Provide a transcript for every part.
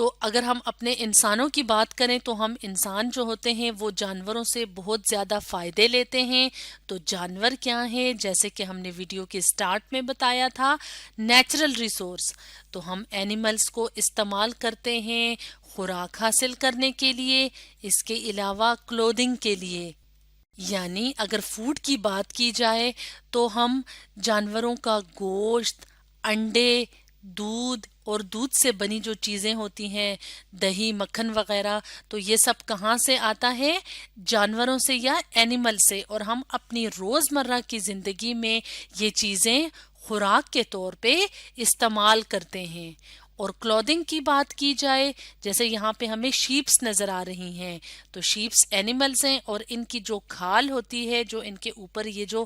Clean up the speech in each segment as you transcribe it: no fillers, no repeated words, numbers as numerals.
تو اگر ہم اپنے انسانوں کی بات کریں تو ہم انسان جو ہوتے ہیں وہ جانوروں سے بہت زیادہ فائدے لیتے ہیں. تو جانور کیا ہیں؟ جیسے کہ ہم نے ویڈیو کے سٹارٹ میں بتایا تھا، نیچرل ریسورس. تو ہم اینیملز کو استعمال کرتے ہیں خوراک حاصل کرنے کے لیے، اس کے علاوہ کلودنگ کے لیے. یعنی اگر فوڈ کی بات کی جائے تو ہم جانوروں کا گوشت، انڈے، دودھ اور دودھ سے بنی جو چیزیں ہوتی ہیں، دہی، مکھن وغیرہ، تو یہ سب کہاں سے آتا ہے؟ جانوروں سے یا اینیمل سے. اور ہم اپنی روزمرہ کی زندگی میں یہ چیزیں خوراک کے طور پہ استعمال کرتے ہیں. اور کلودنگ کی بات کی جائے، جیسے یہاں پہ ہمیں شیپس نظر آ رہی ہیں، تو شیپس اینیملز ہیں اور ان کی جو کھال ہوتی ہے، جو ان کے اوپر یہ جو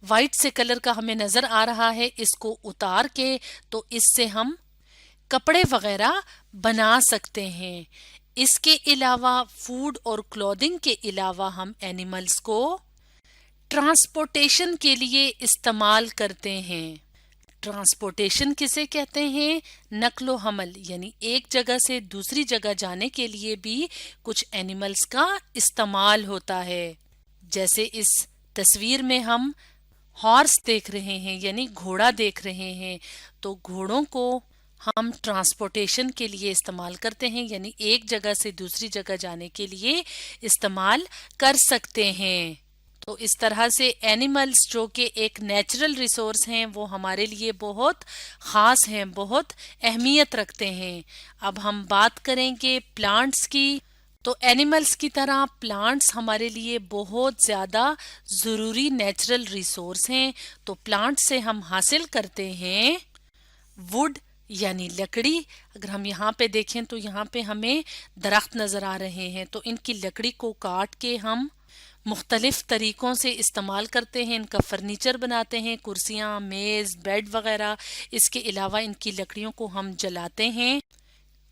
وائٹ سے کلر کا ہمیں نظر آ رہا ہے، اس کو اتار کے تو اس سے ہم کپڑے وغیرہ بنا سکتے ہیں. اس کے علاوہ فوڈ اور کلودنگ کے علاوہ ہم اینیملز کو ٹرانسپورٹیشن کے لیے استعمال کرتے ہیں. ٹرانسپورٹیشن کسے کہتے ہیں؟ نقل و حمل، یعنی ایک جگہ سے دوسری جگہ جانے کے لیے بھی کچھ اینیملز کا استعمال ہوتا ہے. جیسے اس تصویر میں ہم ہارس دیکھ رہے ہیں، یعنی گھوڑا دیکھ رہے ہیں. تو گھوڑوں کو ہم ٹرانسپورٹیشن کے لیے استعمال کرتے ہیں، یعنی ایک جگہ سے دوسری جگہ جانے کے لیے استعمال کر سکتے ہیں. تو اس طرح سے اینیملز جو کہ ایک نیچرل ریسورس ہیں وہ ہمارے لیے بہت خاص ہیں، بہت اہمیت رکھتے ہیں. اب ہم بات کریں گے پلانٹس کی. تو اینیملز کی طرح پلانٹس ہمارے لیے بہت زیادہ ضروری نیچرل ریسورس ہیں. تو پلانٹ سے ہم حاصل کرتے ہیں ووڈ یعنی لکڑی. اگر ہم یہاں پہ دیکھیں تو یہاں پہ ہمیں درخت نظر آ رہے ہیں، تو ان کی لکڑی کو کاٹ کے ہم مختلف طریقوں سے استعمال کرتے ہیں. ان کا فرنیچر بناتے ہیں، کرسیاں، میز، بیڈ وغیرہ. اس کے علاوہ ان کی لکڑیوں کو ہم جلاتے ہیں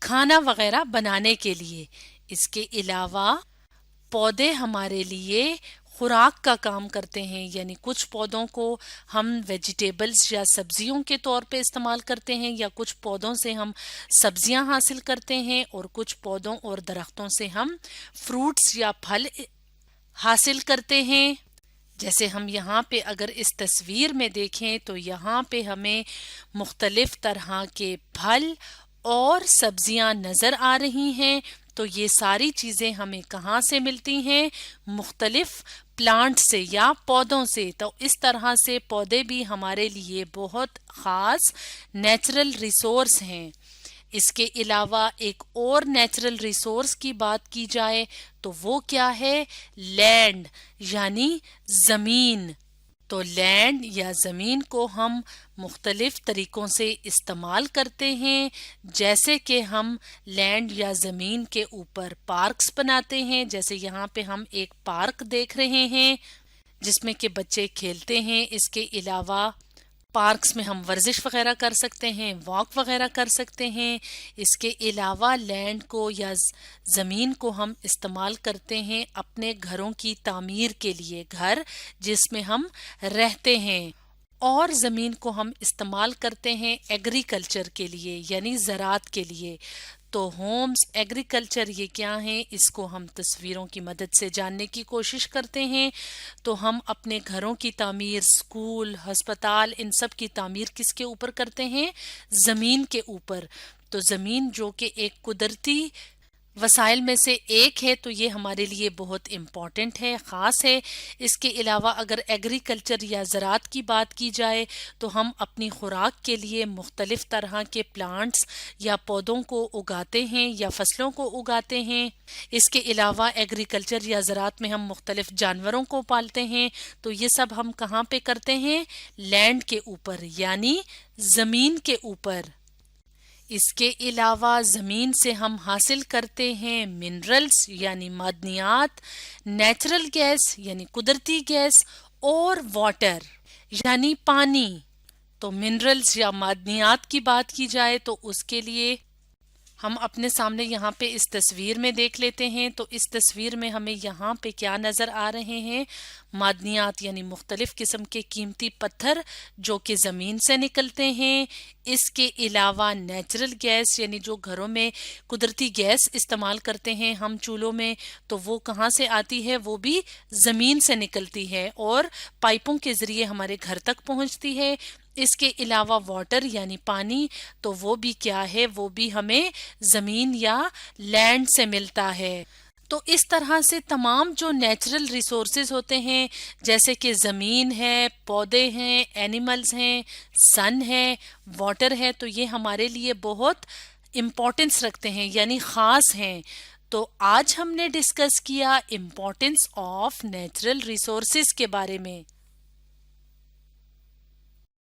کھانا وغیرہ بنانے کے لیے. اس کے علاوہ پودے ہمارے لیے خوراک کا کام کرتے ہیں، یعنی کچھ پودوں کو ہم ویجیٹیبلز یا سبزیوں کے طور پہ استعمال کرتے ہیں، یا کچھ پودوں سے ہم سبزیاں حاصل کرتے ہیں، اور کچھ پودوں اور درختوں سے ہم فروٹس یا پھل حاصل کرتے ہیں. جیسے ہم یہاں پہ اگر اس تصویر میں دیکھیں تو یہاں پہ ہمیں مختلف طرح کے پھل اور سبزیاں نظر آ رہی ہیں. تو یہ ساری چیزیں ہمیں کہاں سے ملتی ہیں؟ مختلف پلانٹ سے یا پودوں سے. تو اس طرح سے پودے بھی ہمارے لیے بہت خاص نیچرل ریسورس ہیں. اس کے علاوہ ایک اور نیچرل ریسورس کی بات کی جائے تو وہ کیا ہے؟ لینڈ یعنی زمین. تو لینڈ یا زمین کو ہم مختلف طریقوں سے استعمال کرتے ہیں، جیسے کہ ہم لینڈ یا زمین کے اوپر پارکس بناتے ہیں. جیسے یہاں پہ ہم ایک پارک دیکھ رہے ہیں جس میں کہ بچے کھیلتے ہیں. اس کے علاوہ پارکس میں ہم ورزش وغیرہ کر سکتے ہیں، واک وغیرہ کر سکتے ہیں. اس کے علاوہ لینڈ کو یا زمین کو ہم استعمال کرتے ہیں اپنے گھروں کی تعمیر کے لیے، گھر جس میں ہم رہتے ہیں. اور زمین کو ہم استعمال کرتے ہیں ایگریکلچر کے لیے، یعنی زراعت کے لیے. تو ہومز، ایگریکلچر یہ کیا ہیں؟ اس کو ہم تصویروں کی مدد سے جاننے کی کوشش کرتے ہیں. تو ہم اپنے گھروں کی تعمیر، اسکول، ہسپتال، ان سب کی تعمیر کس کے اوپر کرتے ہیں؟ زمین کے اوپر. تو زمین جو کہ ایک قدرتی وسائل میں سے ایک ہے، تو یہ ہمارے لیے بہت امپورٹنٹ ہے، خاص ہے. اس کے علاوہ اگر ایگریکلچر یا زراعت کی بات کی جائے تو ہم اپنی خوراک کے لیے مختلف طرح کے پلانٹس یا پودوں کو اگاتے ہیں یا فصلوں کو اگاتے ہیں. اس کے علاوہ ایگریکلچر یا زراعت میں ہم مختلف جانوروں کو پالتے ہیں. تو یہ سب ہم کہاں پہ کرتے ہیں؟ لینڈ کے اوپر یعنی زمین کے اوپر. اس کے علاوہ زمین سے ہم حاصل کرتے ہیں منرلز یعنی معدنیات، نیچرل گیس یعنی قدرتی گیس، اور واٹر یعنی پانی. تو منرلز یا معدنیات کی بات کی جائے تو اس کے لیے ہم اپنے سامنے یہاں پہ اس تصویر میں دیکھ لیتے ہیں تو اس تصویر میں ہمیں یہاں پہ کیا نظر آ رہے ہیں؟ معدنیات یعنی مختلف قسم کے قیمتی پتھر جو کہ زمین سے نکلتے ہیں. اس کے علاوہ نیچرل گیس یعنی جو گھروں میں قدرتی گیس استعمال کرتے ہیں ہم چولہوں میں تو وہ کہاں سے آتی ہے؟ وہ بھی زمین سے نکلتی ہے اور پائپوں کے ذریعے ہمارے گھر تک پہنچتی ہے. اس کے علاوہ واٹر یعنی پانی تو وہ بھی کیا ہے؟ وہ بھی ہمیں زمین یا لینڈ سے ملتا ہے. تو اس طرح سے تمام جو نیچرل ریسورسز ہوتے ہیں جیسے کہ زمین ہے، پودے ہیں، اینیملز ہیں، سن ہے، واٹر ہے تو یہ ہمارے لیے بہت امپورٹنس رکھتے ہیں یعنی خاص ہیں. تو آج ہم نے ڈسکس کیا امپورٹنس آف نیچرل ریسورسز کے بارے میں.